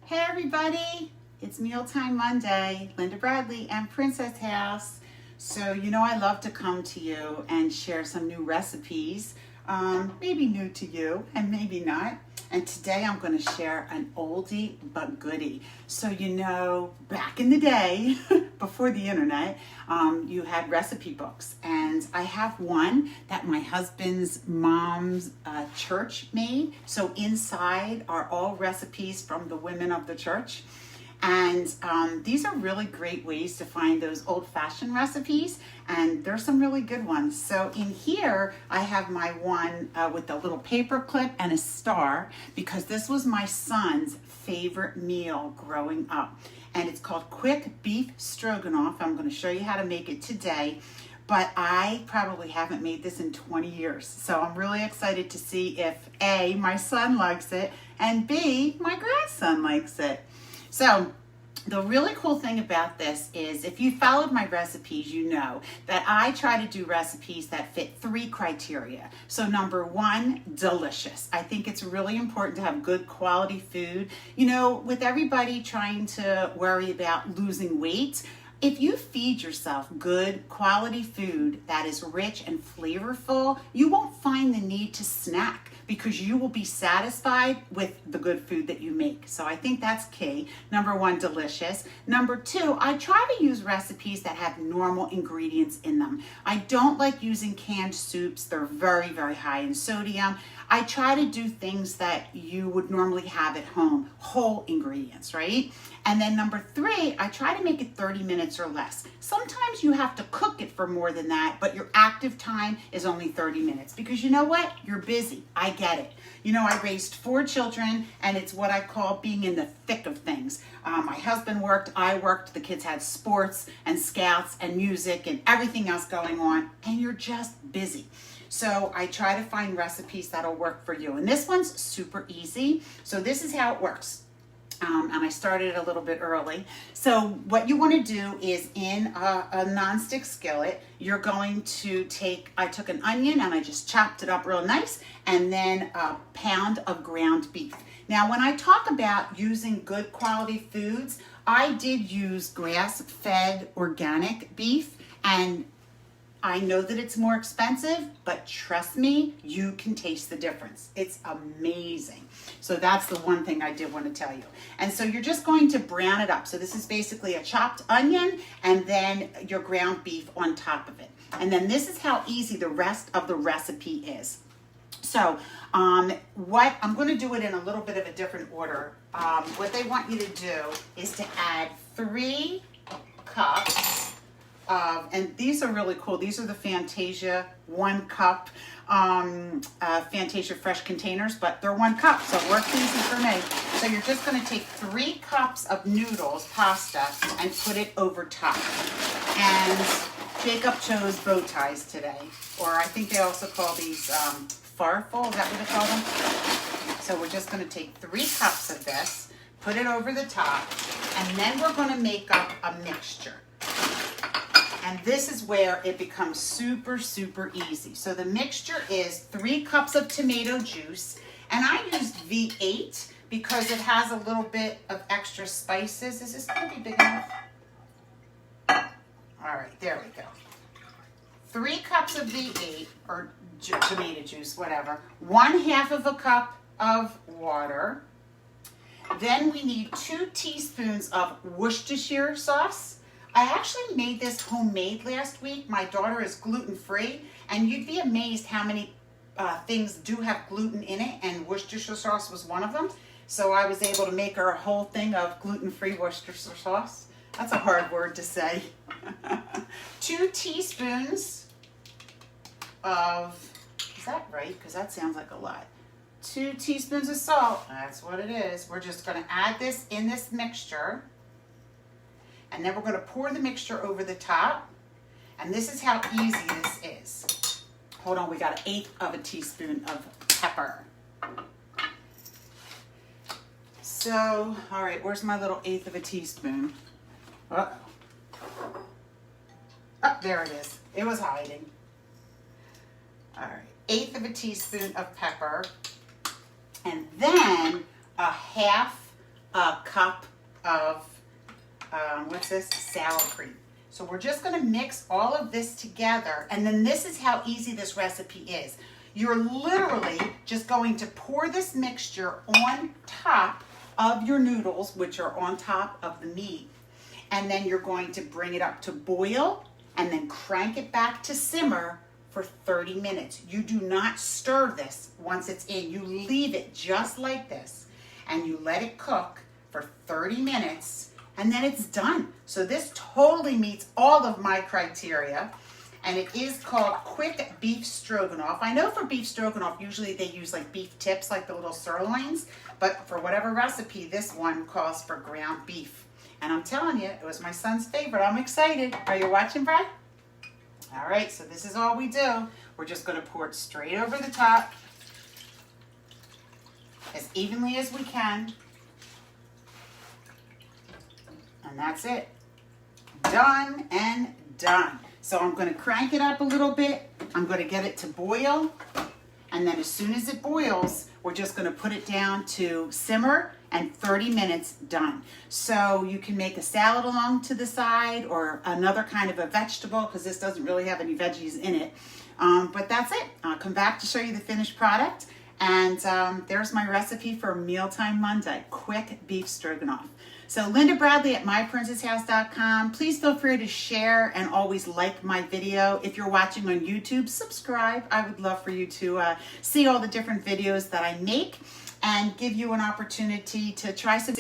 Hey everybody, it's Mealtime Monday, Linda Bradley and Princess House. So you know I love to come to you and share some new recipes, maybe new to you and maybe not. And today I'm going to share an oldie but goodie. So you know, back in the day, before the internet, you had recipe books. And I have one that my husband's mom's church made. So inside are all recipes from the women of the church. And these are really great ways to find those old-fashioned recipes, and there's some really good ones. So in here I have my one with a little paper clip and a star, because this was my son's favorite meal growing up, and it's called quick beef stroganoff. I'm going to show you how to make it today, but I probably haven't made this in 20 years, so I'm really excited to see if A, my son likes it, and B, my grandson likes it. So the really cool thing about this is, if you followed my recipes, you know that I try to do recipes that fit 3 criteria. So number 1, delicious. I think it's really important to have good quality food. You know, with everybody trying to worry about losing weight, if you feed yourself good quality food that is rich and flavorful, you won't find the need to snack, because you will be satisfied with the good food that you make. So I think that's key. Number 1, delicious. Number 2, I try to use recipes that have normal ingredients in them. I don't like using canned soups. They're very, very high in sodium. I try to do things that you would normally have at home, whole ingredients, right? And then number 3, I try to make it 30 minutes or less. Sometimes you have to cook it for more than that, but your active time is only 30 minutes, because you know what? You're busy. I get it. You know, I raised 4 children, and it's what I call being in the thick of things. My husband worked, I worked, the kids had sports and scouts and music and everything else going on, and you're just busy. So I try to find recipes that'll work for you. And this one's super easy. So this is how it works. And I started a little bit early. So what you want to do is, in a nonstick skillet, you're going to take, I took an onion and I just chopped it up real nice, and then a pound of ground beef. Now, when I talk about using good quality foods, I did use grass-fed organic beef, and I know that it's more expensive, but trust me, you can taste the difference. It's amazing. So that's the one thing I did want to tell you. And so you're just going to brown it up. So this is basically a chopped onion and then your ground beef on top of it. And then this is how easy the rest of the recipe is. So what I'm going to do it in a little bit of a different order. What they want you to do is to add 3 cups. And these are really cool. These are the Fantasia 1 cup Fantasia fresh containers, but they're 1 cup, so it works easy for me. So you're just going to take 3 cups of noodles, pasta, and put it over top. And Jacob chose bow ties today, or I think they also call these farfel. Is that what they call them? So we're just going to take 3 cups of this, put it over the top, and then we're going to make up a mixture. And this is where it becomes super, super easy. So the mixture is 3 cups of tomato juice. And I used V8 because it has a little bit of extra spices. Is this going to be big enough? All right, there we go. 3 cups of V8, or tomato juice, whatever. 1/2 of a cup of water. Then we need 2 teaspoons of Worcestershire sauce. I actually made this homemade last week. My daughter is gluten-free, and you'd be amazed how many things do have gluten in it, and Worcestershire sauce was one of them. So I was able to make her a whole thing of gluten-free Worcestershire sauce. That's a hard word to say. 2 teaspoons of, is that right? Because that sounds like a lot. 2 teaspoons of salt. That's what it is. We're just going to add this in this mixture. And then we're going to pour the mixture over the top. And this is how easy this is. Hold on, we got 1/8 of a teaspoon of pepper. So, all right, where's my little 1/8 of a teaspoon? Uh-oh. Oh, there it is. It was hiding. All right, 1/8 of a teaspoon of pepper. And then 1/2 a cup of, what's this? Sour cream. So we're just gonna mix all of this together, and then this is how easy this recipe is. You're literally just going to pour this mixture on top of your noodles, which are on top of the meat. And then you're going to bring it up to boil and then crank it back to simmer for 30 minutes. You do not stir this once it's in. You leave it just like this and you let it cook for 30 minutes and then it's done. So this totally meets all of my criteria. And it is called quick beef stroganoff. I know for beef stroganoff, usually they use like beef tips, like the little sirloins, but for whatever recipe, this one calls for ground beef. And I'm telling you, it was my son's favorite. I'm excited. Are you watching, Brad? All right, so this is all we do. We're just gonna pour it straight over the top as evenly as we can. And that's it. Done and done. So I'm going to crank it up a little bit. I'm going to get it to boil. And then as soon as it boils, we're just going to put it down to simmer and 30 minutes done. So you can make a salad along to the side or another kind of a vegetable because this doesn't really have any veggies in it. But that's it. I'll come back to show you the finished product. And there's my recipe for Mealtime Monday, quick beef stroganoff. So Linda Bradley at myprincesshouse.com. Please feel free to share and always like my video. If you're watching on YouTube, subscribe. I would love for you to see all the different videos that I make and give you an opportunity to try some